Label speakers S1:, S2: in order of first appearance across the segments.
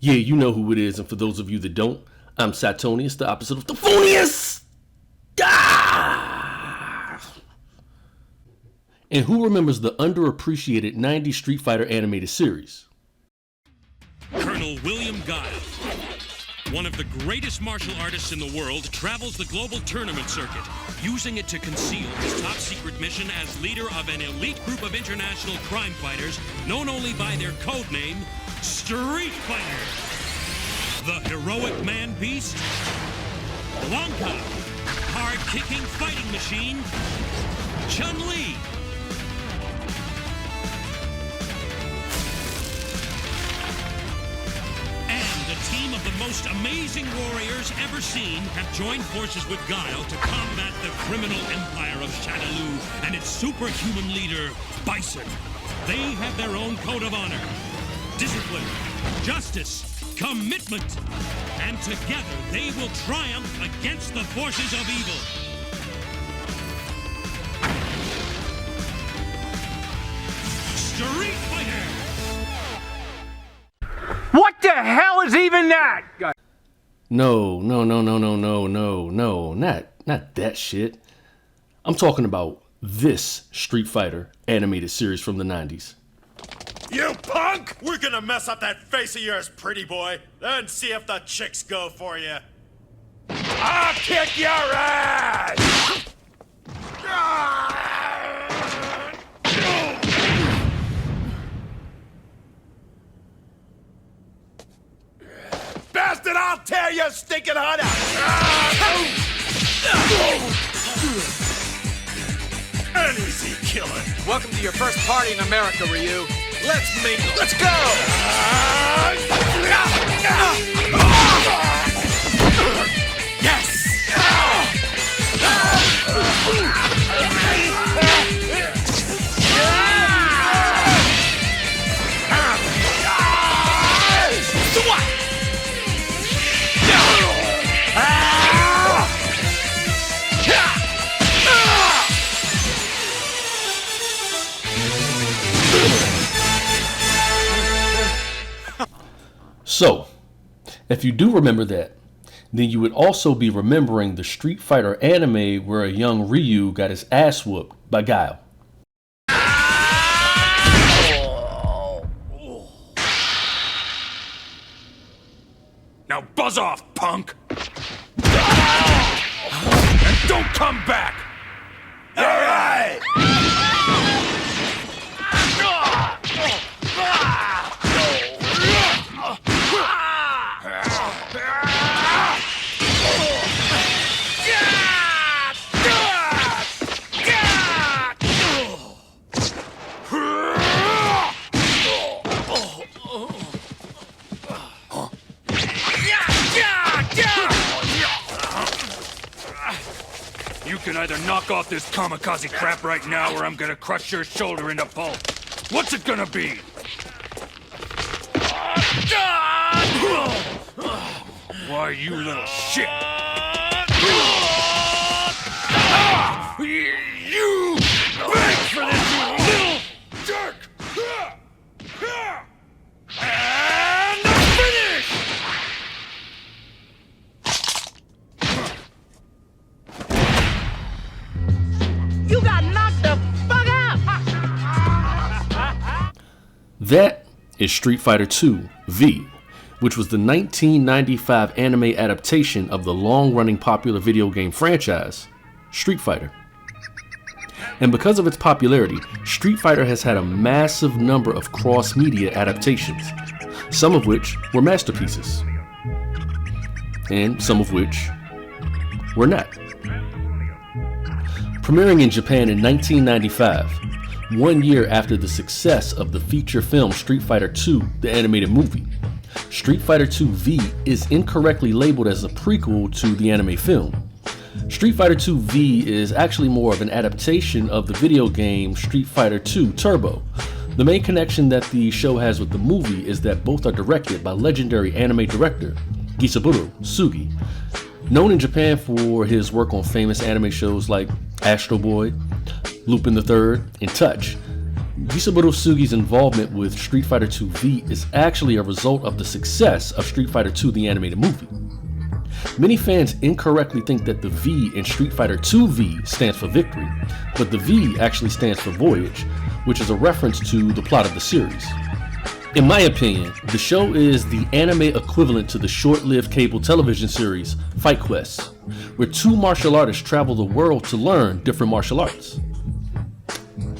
S1: Yeah, you know who it is, and for those of you that don't, I'm Cytonius, the opposite of Stephonius! Ah! And who remembers the underappreciated 90s Street Fighter animated series?
S2: Colonel William Guile, one of the greatest martial artists in the world, travels the global tournament circuit, using it to conceal his top-secret mission as leader of an elite group of international crime fighters known only by their code name, Street Fighter. The heroic man-beast, Blanca, hard-kicking fighting machine, Chun-Li. And a team of the most amazing warriors ever seen have joined forces with Guile to combat the criminal empire of Shadaloo and its superhuman leader, Bison. They have their own code of honor, discipline, justice, commitment, and together they will triumph against the forces of evil. Street Fighter!
S3: What the hell is even that?
S1: No, not that shit. I'm talking about this Street Fighter animated series from the 90s.
S4: You punk! We're gonna mess up that face of yours, pretty boy, then see if the chicks go for you. I'll kick your ass! Bastard, I'll tear your stinking heart out! An easy killing.
S3: Welcome to your first party in America, Ryu.
S4: Let's mingle. Let's go! Yes!
S1: So, if you do remember that, then you would also be remembering the Street Fighter anime where a young Ryu got his ass whooped by Guile.
S4: Now buzz off, punk! And don't come back! All right!
S2: You can either knock off this kamikaze crap right now, or I'm gonna crush your shoulder into pulp. What's it gonna be? Why, you little shit! You beg for this, you little jerk! And the finish!
S5: You got knocked the fuck out!
S1: That is Street Fighter II V, which was the 1995 anime adaptation of the long-running popular video game franchise, Street Fighter. And because of its popularity, Street Fighter has had a massive number of cross-media adaptations, some of which were masterpieces, and some of which were not. Premiering in Japan in 1995, 1 year after the success of the feature film Street Fighter II, the animated movie, Street Fighter II V is incorrectly labeled as a prequel to the anime film. Street Fighter II V is actually more of an adaptation of the video game Street Fighter II Turbo. The main connection that the show has with the movie is that both are directed by legendary anime director Gisaburo Sugi, known in Japan for his work on famous anime shows like Astro Boy, Lupin the Third, and Touch. Gisaburo Sugi's involvement with Street Fighter II V is actually a result of the success of Street Fighter II the animated movie. Many fans incorrectly think that the V in Street Fighter II V stands for victory, but the V actually stands for voyage, which is a reference to the plot of the series. In my opinion, the show is the anime equivalent to the short-lived cable television series Fight Quest, where two martial artists travel the world to learn different martial arts.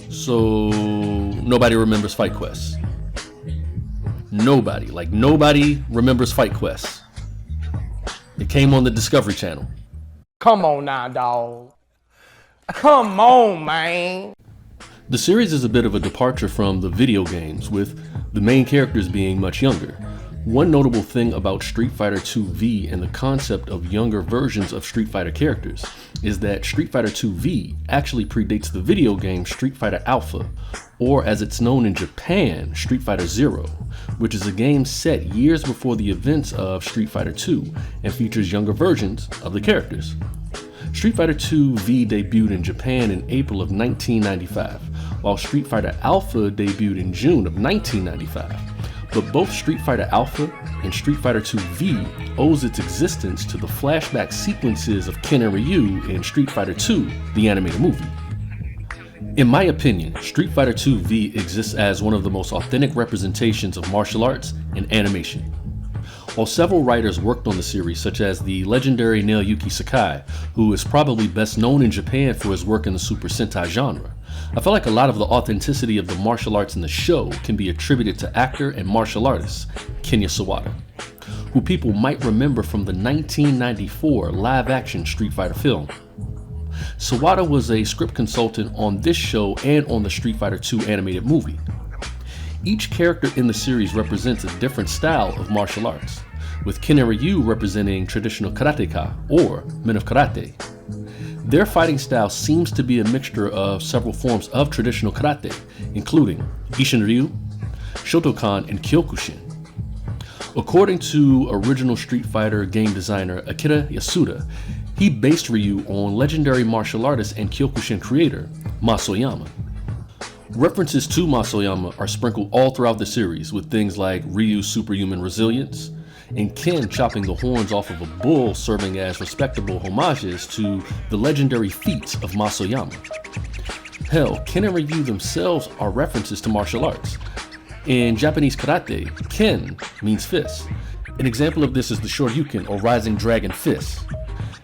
S1: So, nobody remembers Fight Quest. Nobody remembers Fight Quest. It came on the Discovery Channel.
S3: Come on now, dawg. Come on, man.
S1: The series is a bit of a departure from the video games, with the main characters being much younger. One notable thing about Street Fighter II V and the concept of younger versions of Street Fighter characters is that Street Fighter II V actually predates the video game Street Fighter Alpha, or as it's known in Japan, Street Fighter Zero, which is a game set years before the events of Street Fighter II and features younger versions of the characters. Street Fighter II V debuted in Japan in April of 1995, while Street Fighter Alpha debuted in June of 1995. But both Street Fighter Alpha and Street Fighter II V owes its existence to the flashback sequences of Ken and Ryu in Street Fighter II, the animated movie. In my opinion, Street Fighter II V exists as one of the most authentic representations of martial arts and animation. While several writers worked on the series, such as the legendary Naoyuki Sakai, who is probably best known in Japan for his work in the Super Sentai genre, I feel like a lot of the authenticity of the martial arts in the show can be attributed to actor and martial artist Kenya Sawada, who people might remember from the 1994 live-action Street Fighter film. Sawada was a script consultant on this show and on the Street Fighter II animated movie. Each character in the series represents a different style of martial arts, with Ken and Ryu representing traditional karateka, or men of karate. Their fighting style seems to be a mixture of several forms of traditional karate, including Ishin-ryu, Shotokan, and Kyokushin. According to original Street Fighter game designer Akira Yasuda, he based Ryu on legendary martial artist and Kyokushin creator Masoyama. References to Masoyama are sprinkled all throughout the series, with things like Ryu's superhuman resilience, and Ken chopping the horns off of a bull serving as respectable homages to the legendary feats of Masoyama. Hell, Ken and Ryu themselves are references to martial arts. In Japanese karate, Ken means fist. An example of this is the Shoryuken or Rising Dragon Fist.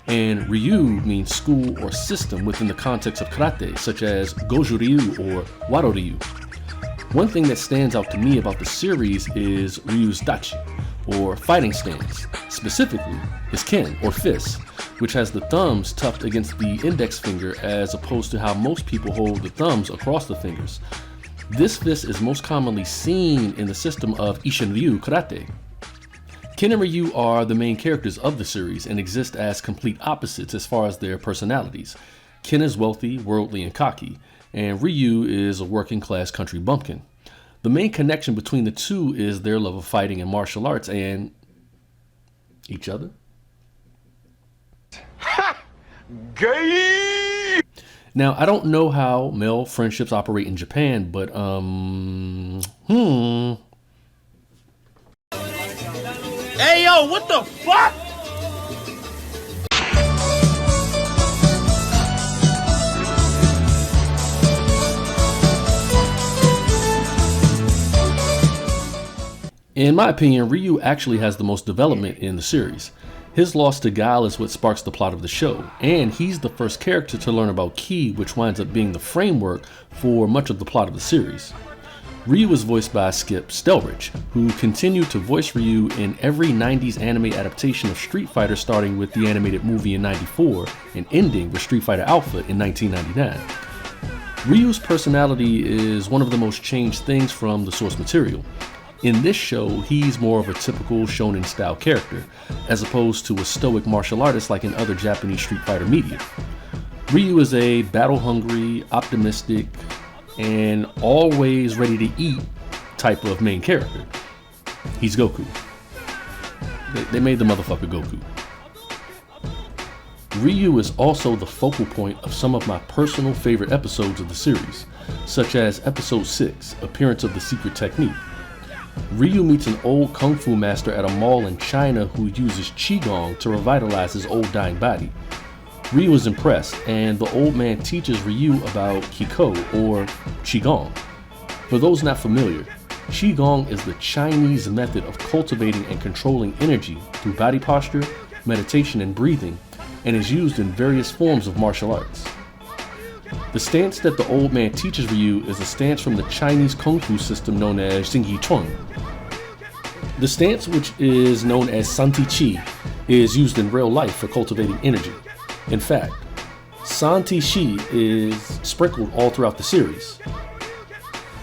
S1: And Ryu means school or system within the context of karate, such as Goju Ryu or Wado Ryu. One thing that stands out to me about the series is Ryu's dachi, or fighting stance, specifically his ken, or fist, which has the thumbs tucked against the index finger as opposed to how most people hold the thumbs across the fingers. This fist is most commonly seen in the system of Ishin-ryu karate. Ken and Ryu are the main characters of the series and exist as complete opposites as far as their personalities. Ken is wealthy, worldly, and cocky, and Ryu is a working class country bumpkin. The main connection between the two is their love of fighting and martial arts and each other.
S3: Ha! Gay!
S1: Now, I don't know how male friendships operate in Japan, but
S3: Hey, yo, what the fuck?
S1: In my opinion, Ryu actually has the most development in the series. His loss to Guile is what sparks the plot of the show, and he's the first character to learn about Ki, which winds up being the framework for much of the plot of the series. Ryu was voiced by Skip Stelrich, who continued to voice Ryu in every 90s anime adaptation of Street Fighter, starting with the animated movie in '94 and ending with Street Fighter Alpha in 1999. Ryu's personality is one of the most changed things from the source material. In this show, he's more of a typical shonen style character, as opposed to a stoic martial artist like in other Japanese Street Fighter media. Ryu is a battle-hungry, optimistic, and always ready to eat type of main character. He's Goku. They made the motherfucker Goku. Ryu is also the focal point of some of my personal favorite episodes of the series, such as Episode 6, Appearance of the Secret Technique. Ryu meets an old kung fu master at a mall in China who uses qigong to revitalize his old dying body. Ryu is impressed, and the old man teaches Ryu about Kiko, or qigong. For those not familiar, qigong is the Chinese method of cultivating and controlling energy through body posture, meditation, and breathing, and is used in various forms of martial arts. The stance that the old man teaches Ryu is a stance from the Chinese Kung Fu system known as Xingyi Chuan. The stance, which is known as Santi Chi, is used in real life for cultivating energy. In fact, Santi Chi is sprinkled all throughout the series.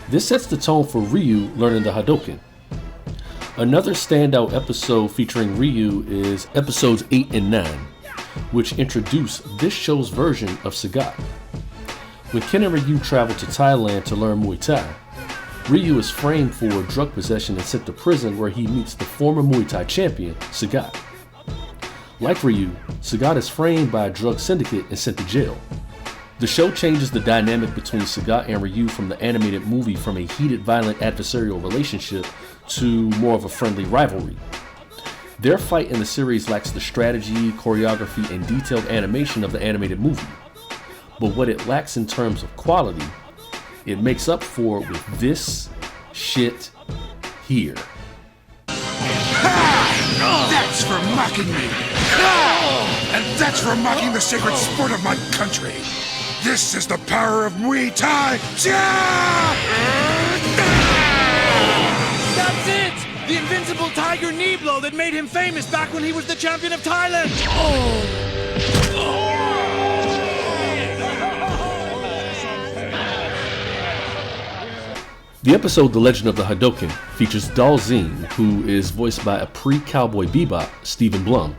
S1: This sets the tone for Ryu learning the Hadoken. Another standout episode featuring Ryu is episodes 8 and 9, which introduce this show's version of Sagat. When Ken and Ryu travel to Thailand to learn Muay Thai, Ryu is framed for drug possession and sent to prison, where he meets the former Muay Thai champion, Sagat. Like Ryu, Sagat is framed by a drug syndicate and sent to jail. The show changes the dynamic between Sagat and Ryu from the animated movie from a heated, violent adversarial relationship to more of a friendly rivalry. Their fight in the series lacks the strategy, choreography, and detailed animation of the animated movie. But what it lacks in terms of quality, it makes up for with this shit here.
S6: That's for mocking me! And that's for mocking the sacred sport of my country! This is the power of Muay Thai!
S7: That's it! The invincible tiger knee blow that made him famous back when he was the champion of Thailand!
S1: The episode The Legend of the Hadoken features Dalzeen, who is voiced by a pre-Cowboy Bebop Stephen Blum.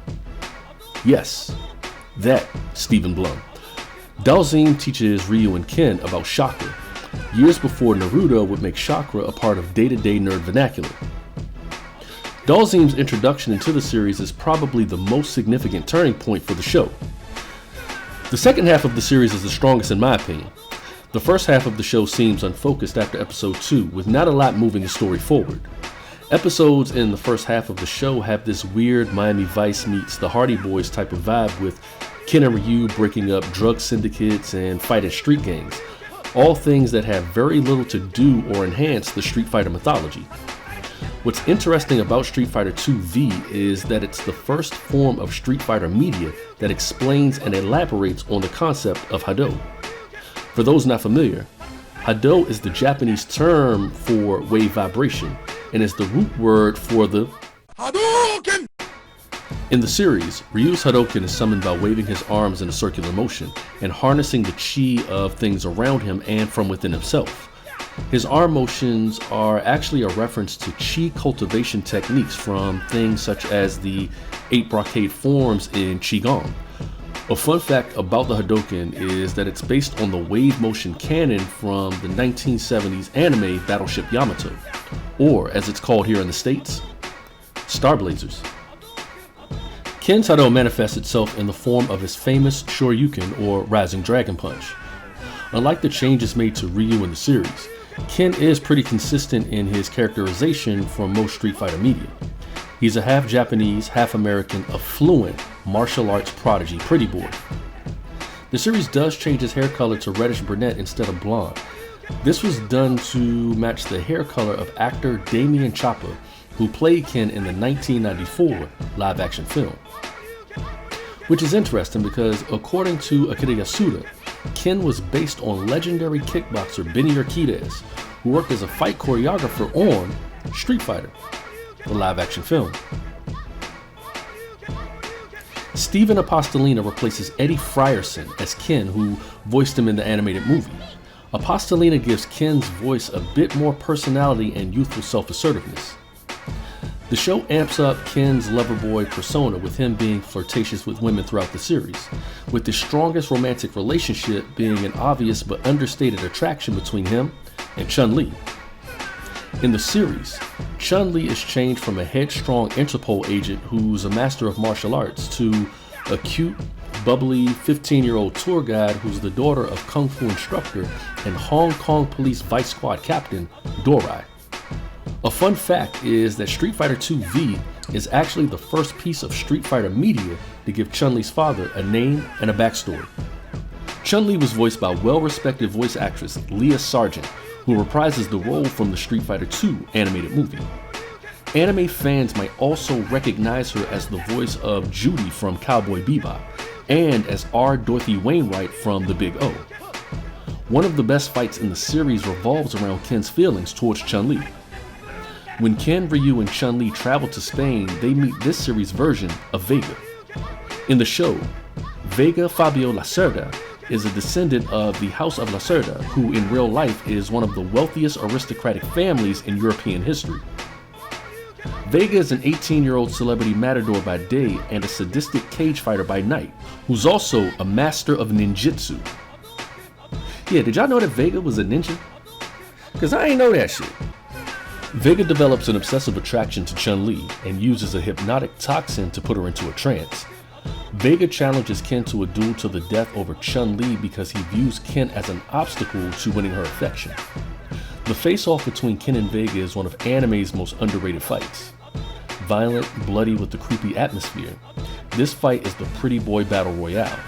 S1: Yes, that Stephen Blum. Dalzeen teaches Ryu and Ken about chakra, years before Naruto would make chakra a part of day-to-day nerd vernacular. Dalzeen's introduction into the series is probably the most significant turning point for the show. The second half of the series is the strongest in my opinion. The first half of the show seems unfocused after episode 2, with not a lot moving the story forward. Episodes in the first half of the show have this weird Miami Vice meets the Hardy Boys type of vibe, with Ken and Ryu breaking up drug syndicates and fighting street gangs, all things that have very little to do or enhance the Street Fighter mythology. What's interesting about Street Fighter 2 V is that it's the first form of Street Fighter media that explains and elaborates on the concept of Hado. For those not familiar, Hado is the Japanese term for wave vibration and is the root word for the Hadouken! In the series, Ryu's Hadouken is summoned by waving his arms in a circular motion and harnessing the chi of things around him and from within himself. His arm motions are actually a reference to chi cultivation techniques from things such as the 8 brocade forms in Qigong. A fun fact about the Hadoken is that it's based on the wave motion canon from the 1970s anime Battleship Yamato, or as it's called here in the States, Star Blazers. Ken's Hado manifests itself in the form of his famous Shoryuken, or Rising Dragon Punch. Unlike the changes made to Ryu in the series, Ken is pretty consistent in his characterization from most Street Fighter media. He's a half Japanese, half American, affluent martial arts prodigy pretty boy. The series does change his hair color to reddish brunette instead of blonde. This was done to match the hair color of actor Damien Chapa, who played Ken in the 1994 live-action film. Which is interesting because, according to Akira Yasuda, Ken was based on legendary kickboxer Benny Urquidez, who worked as a fight choreographer on Street Fighter, the live-action film. Steven Apostolina replaces Eddie Frierson as Ken, who voiced him in the animated movie. Apostolina gives Ken's voice a bit more personality and youthful self-assertiveness. The show amps up Ken's lover boy persona, with him being flirtatious with women throughout the series, with the strongest romantic relationship being an obvious but understated attraction between him and Chun-Li. In the series, Chun-Li is changed from a headstrong Interpol agent who's a master of martial arts to a cute, bubbly 15-year-old tour guide who's the daughter of Kung Fu instructor and Hong Kong Police Vice Squad Captain Dorai. A fun fact is that Street Fighter II V is actually the first piece of Street Fighter media to give Chun-Li's father a name and a backstory. Chun-Li was voiced by well-respected voice actress Leah Sargent, who reprises the role from the Street Fighter II animated movie. Anime fans might also recognize her as the voice of Judy from Cowboy Bebop, and as R. Dorothy Wainwright from The Big O. One of the best fights in the series revolves around Ken's feelings towards Chun-Li. When Ken, Ryu, and Chun-Li travel to Spain, they meet this series' version of Vega. In the show, Vega Fabio Lacerda is a descendant of the House of Lacerda, who in real life is one of the wealthiest aristocratic families in European history. Vega is an 18-year-old celebrity matador by day and a sadistic cage fighter by night, who's also a master of ninjutsu. Yeah, did y'all know that Vega was a ninja? Cause I ain't know that shit. Vega develops an obsessive attraction to Chun-Li and uses a hypnotic toxin to put her into a trance. Vega challenges Ken to a duel to the death over Chun-Li because he views Ken as an obstacle to winning her affection. The face-off between Ken and Vega is one of anime's most underrated fights. Violent, bloody with the creepy atmosphere, this fight is the pretty boy battle royale.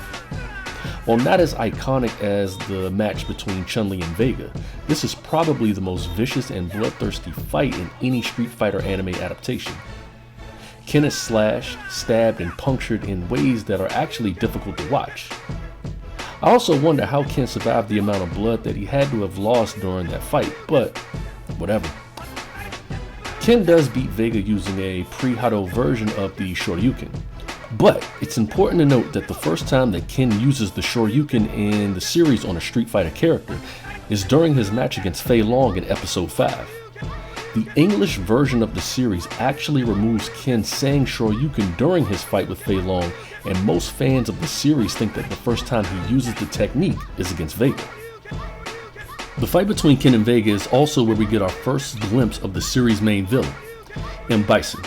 S1: While not as iconic as the match between Chun-Li and Vega, this is probably the most vicious and bloodthirsty fight in any Street Fighter anime adaptation. Ken is slashed, stabbed, and punctured in ways that are actually difficult to watch. I also wonder how Ken survived the amount of blood that he had to have lost during that fight, but whatever. Ken does beat Vega using a pre-Hado version of the Shoryuken. But it's important to note that the first time that Ken uses the Shoryuken in the series on a Street Fighter character is during his match against Fei Long in episode 5. The English version of the series actually removes Ken saying Shoryuken during his fight with Fei Long, and most fans of the series think that the first time he uses the technique is against Vega. The fight between Ken and Vega is also where we get our first glimpse of the series' main villain, Bison.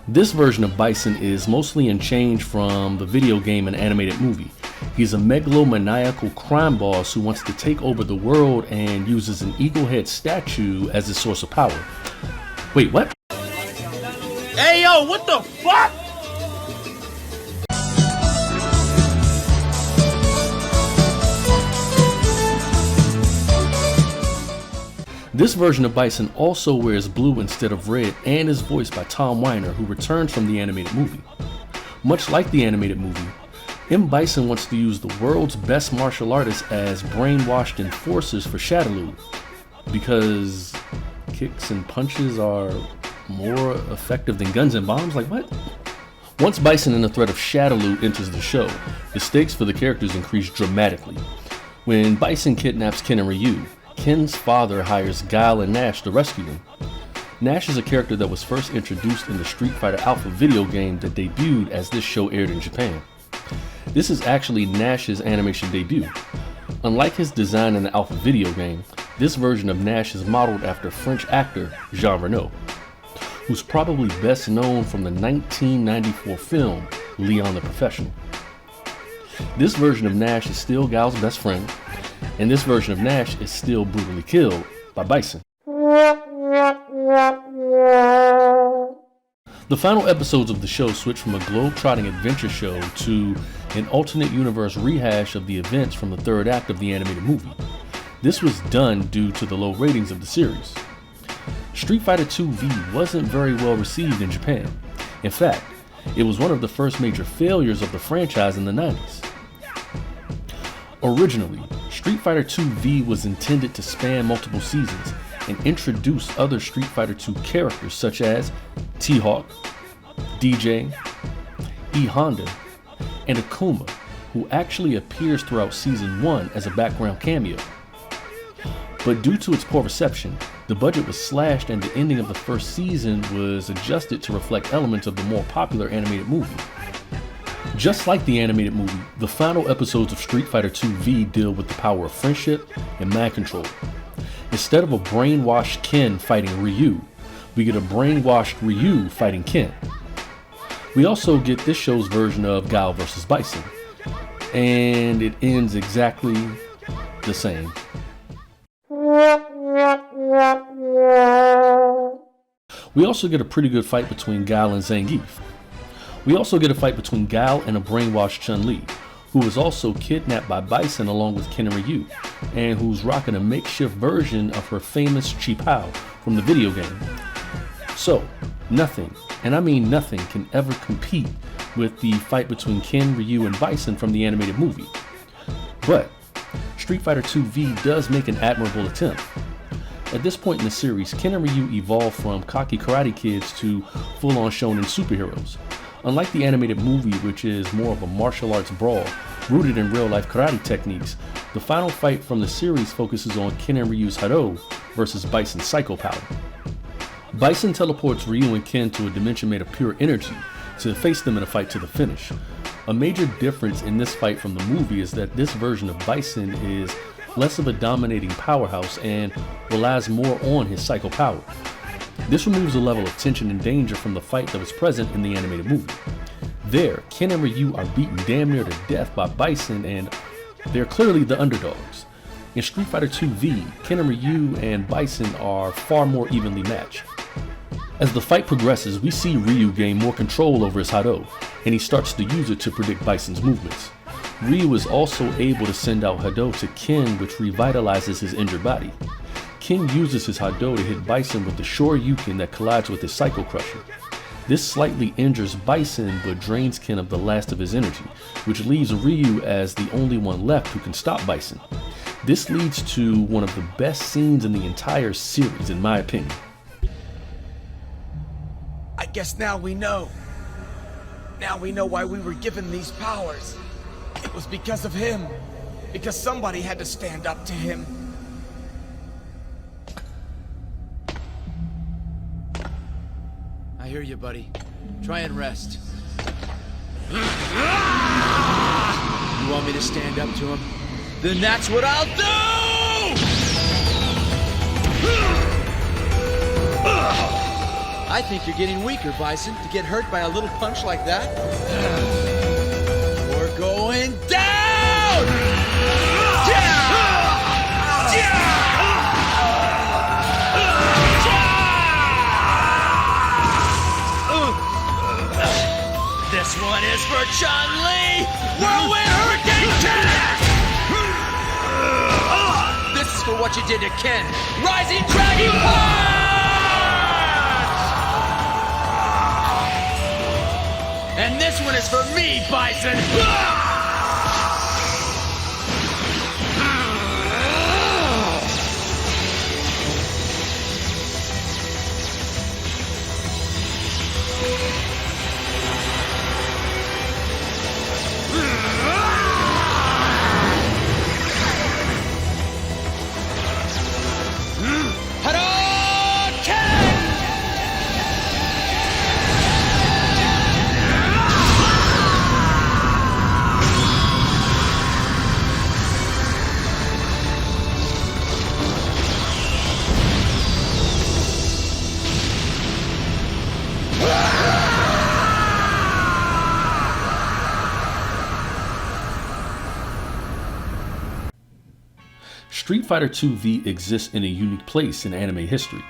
S1: This version of Bison is mostly unchanged from the video game and animated movie. He's a megalomaniacal crime boss who wants to take over the world and uses an eagle head statue as his source of power. Wait, what?
S3: Hey yo, what the fuck?
S1: This version of Bison also wears blue instead of red and is voiced by Tom Weiner, who returns from the animated movie. Much like the animated movie, Bison wants to use the world's best martial artists as brainwashed enforcers for Shadaloo, because kicks and punches are more effective than guns and bombs? Like what? Once Bison and the threat of Shadaloo enters the show, the stakes for the characters increase dramatically. When Bison kidnaps Ken and Ryu, Ken's father hires Guile and Nash to rescue them. Nash is a character that was first introduced in the Street Fighter Alpha video game that debuted as this show aired in Japan. This is actually Nash's animation debut. Unlike his design in the Alpha video game, this version of Nash is modeled after French actor Jean Reno, who's probably best known from the 1994 film Leon the Professional. This version of Nash is still Guile's best friend, and this version of Nash is still brutally killed by Bison. The final episodes of the show switch from a globe-trotting adventure show to an alternate universe rehash of the events from the third act of the animated movie. This was done due to the low ratings of the series. Street Fighter II V wasn't very well received in Japan. In fact, it was one of the first major failures of the franchise in the 90s. Originally, Street Fighter II V was intended to span multiple seasons and introduce other Street Fighter II characters such as T-Hawk, DJ, E Honda, and Akuma, who actually appears throughout Season 1 as a background cameo. But due to its poor reception, the budget was slashed and the ending of the first season was adjusted to reflect elements of the more popular animated movie. Just like the animated movie, the final episodes of Street Fighter II V deal with the power of friendship and mind control. Instead of a brainwashed Ken fighting Ryu, we get a brainwashed Ryu fighting Ken. We also get this show's version of Guile vs. Bison, and it ends exactly the same. We also get a pretty good fight between Guile and Zangief. We also get a fight between Guile and a brainwashed Chun-Li, who was also kidnapped by Bison along with Ken and Ryu, and who's rocking a makeshift version of her famous Chi Pao from the video game. So, nothing, and I mean nothing, can ever compete with the fight between Ken, Ryu, and Bison from the animated movie. But Street Fighter II V does make an admirable attempt. At this point in the series, Ken and Ryu evolve from cocky karate kids to full-on shonen superheroes. Unlike the animated movie, which is more of a martial arts brawl rooted in real-life karate techniques, the final fight from the series focuses on Ken and Ryu's Hado versus Bison's Psycho Power. Bison teleports Ryu and Ken to a dimension made of pure energy to face them in a fight to the finish. A major difference in this fight from the movie is that this version of Bison is less of a dominating powerhouse and relies more on his psycho power. This removes a level of tension and danger from the fight that was present in the animated movie. There, Ken and Ryu are beaten damn near to death by Bison, and they're clearly the underdogs. In Street Fighter II V, Ken and Ryu and Bison are far more evenly matched. As the fight progresses, we see Ryu gain more control over his Hado, and he starts to use it to predict Bison's movements. Ryu is also able to send out Hado to Ken, which revitalizes his injured body. Ken uses his Hado to hit Bison with the Shoryuken that collides with his Psycho Crusher. This slightly injures Bison but drains Ken of the last of his energy, which leaves Ryu as the only one left who can stop Bison. This leads to one of the best scenes in the entire series, in my opinion.
S7: I guess now we know. Now we know why we were given these powers. It was because of him. Because somebody had to stand up to him. I hear you, buddy. Try and rest. You want me to stand up to him? Then that's what I'll do! I think you're getting weaker, Bison, to get hurt by a little punch like that. We're going down!
S3: This one is for Chun-Li! Whirlwind Hurricane Kick!
S7: This is for what you did to Ken. Rising Dragon Punch! And this one is for me, Bison!
S1: Street Fighter II V exists in a unique place in anime history.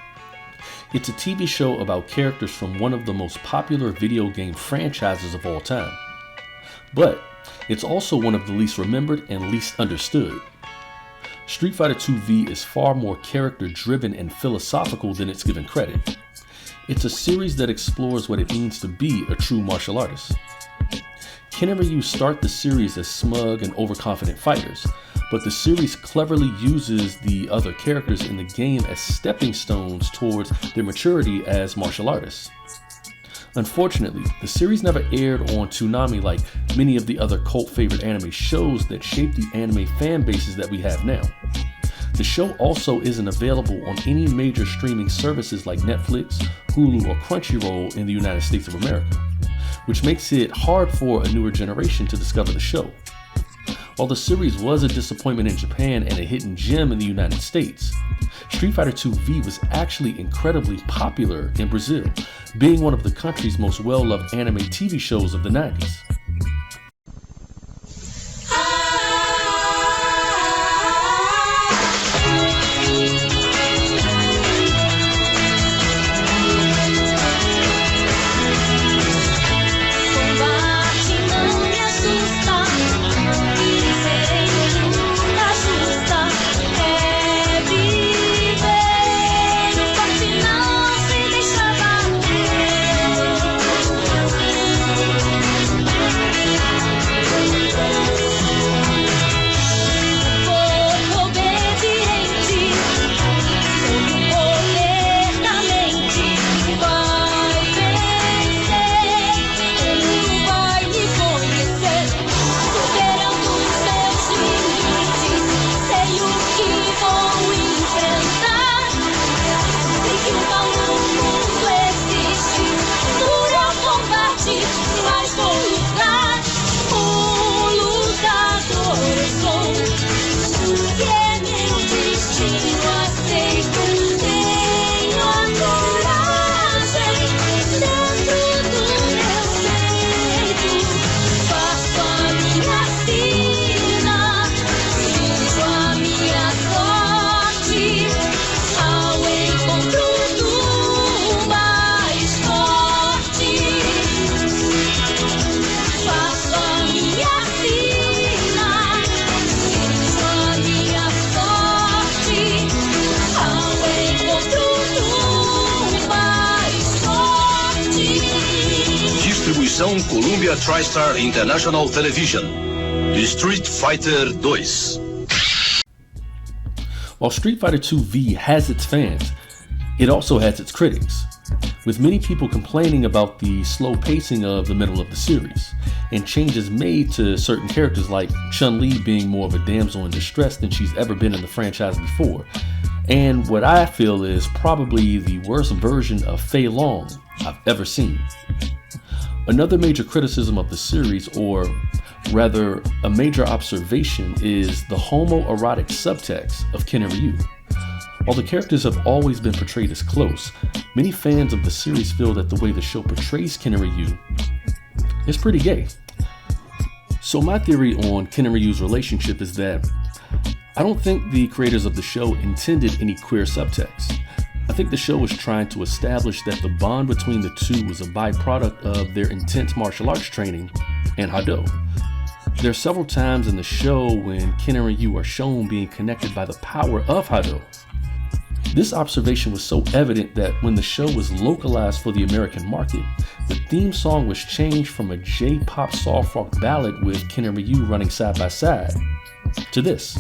S1: It's a TV show about characters from one of the most popular video game franchises of all time. But it's also one of the least remembered and least understood. Street Fighter II V is far more character-driven and philosophical than it's given credit. It's a series that explores what it means to be a true martial artist. Ken and Ryu start the series as smug and overconfident fighters, but the series cleverly uses the other characters in the game as stepping stones towards their maturity as martial artists. Unfortunately, the series never aired on Toonami like many of the other cult favorite anime shows that shaped the anime fan bases that we have now. The show also isn't available on any major streaming services like Netflix, Hulu, or Crunchyroll in the United States of America, which makes it hard for a newer generation to discover the show. While the series was a disappointment in Japan and a hidden gem in the United States, Street Fighter II V was actually incredibly popular in Brazil, being one of the country's most well-loved anime TV shows of the 90s.
S8: Columbia TriStar International Television, de Street Fighter 2.
S1: While Street Fighter II V has its fans, it also has its critics, with many people complaining about the slow pacing of the middle of the series, and changes made to certain characters like Chun-Li being more of a damsel in distress than she's ever been in the franchise before, and what I feel is probably the worst version of Fei Long I've ever seen. Another major criticism of the series, or rather a major observation, is the homoerotic subtext of Ken and Ryu. While the characters have always been portrayed as close, many fans of the series feel that the way the show portrays Ken and Ryu is pretty gay. So my theory on Ken and Ryu's relationship is that I don't think the creators of the show intended any queer subtext. I think the show was trying to establish that the bond between the two was a byproduct of their intense martial arts training and Hado. There are several times in the show when Ken and Ryu are shown being connected by the power of Hado. This observation was so evident that when the show was localized for the American market, the theme song was changed from a J-pop soft rock ballad with Ken and Ryu running side by side to this.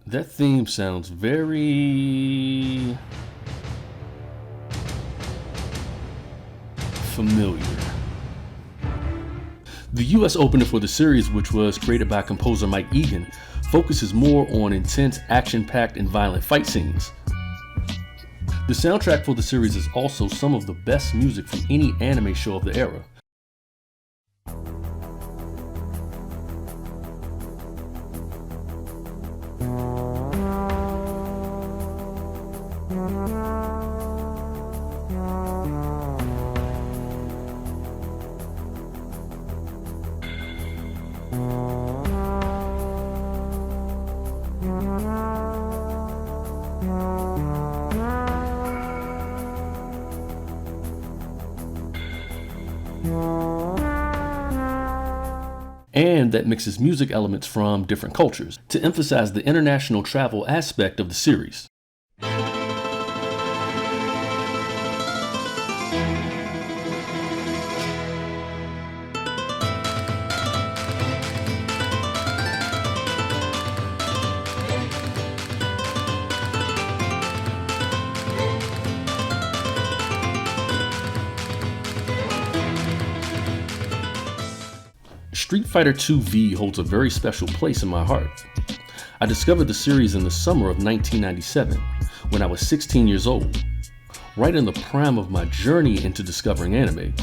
S1: That theme sounds very familiar. The US opener for the series, which was created by composer Mike Egan, focuses more on intense, action-packed, and violent fight scenes. The soundtrack for the series is also some of the best music from any anime show of the era. And that mixes music elements from different cultures to emphasize the international travel aspect of the series. Street Fighter II V holds a very special place in my heart. I discovered the series in the summer of 1997, when I was 16 years old, right in the prime of my journey into discovering anime.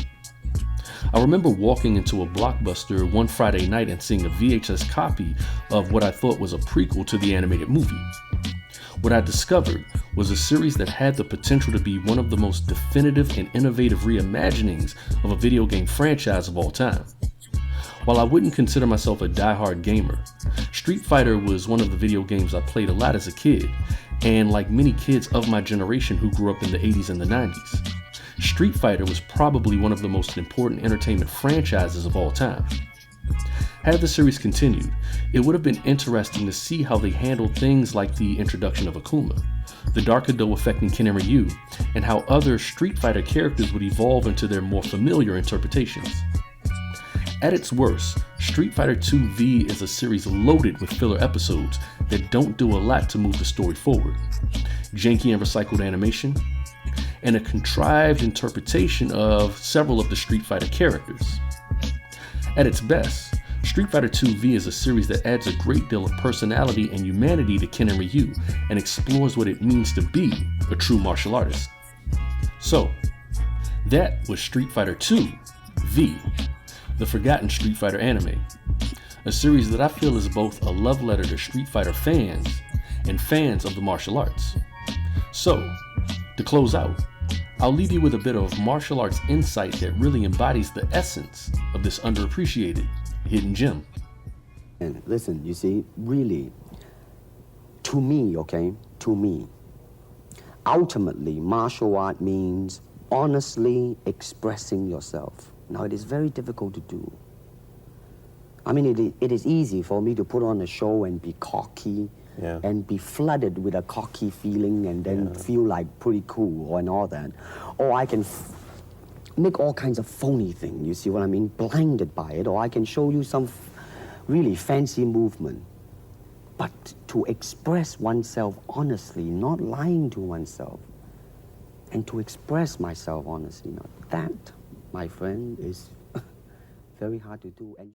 S1: I remember walking into a Blockbuster one Friday night and seeing a VHS copy of what I thought was a prequel to the animated movie. What I discovered was a series that had the potential to be one of the most definitive and innovative reimaginings of a video game franchise of all time. While I wouldn't consider myself a die-hard gamer, Street Fighter was one of the video games I played a lot as a kid, and like many kids of my generation who grew up in the 80s and the 90s, Street Fighter was probably one of the most important entertainment franchises of all time. Had the series continued, it would have been interesting to see how they handled things like the introduction of Akuma, the Dark Hado affecting Ken and Ryu, and how other Street Fighter characters would evolve into their more familiar interpretations. At its worst, Street Fighter II V is a series loaded with filler episodes that don't do a lot to move the story forward, janky and recycled animation, and a contrived interpretation of several of the Street Fighter characters. At its best, Street Fighter II V is a series that adds a great deal of personality and humanity to Ken and Ryu and explores what it means to be a true martial artist. So, that was Street Fighter II V, the forgotten Street Fighter anime, a series that I feel is both a love letter to Street Fighter fans and fans of the martial arts. So, to close out, I'll leave you with a bit of martial arts insight that really embodies the essence of this underappreciated hidden gem.
S9: And listen, you see, really, to me, ultimately, martial art means honestly expressing yourself. Now, it is very difficult to do. I mean, it is easy for me to put on a show and be cocky, and be flooded with a cocky feeling and then feel like pretty cool and all that. Or I can make all kinds of phony things, you see what I mean? Blinded by it. Or I can show you some really fancy movement. But to express oneself honestly, not lying to oneself, and to express myself honestly, that, my friend, is very hard to do. And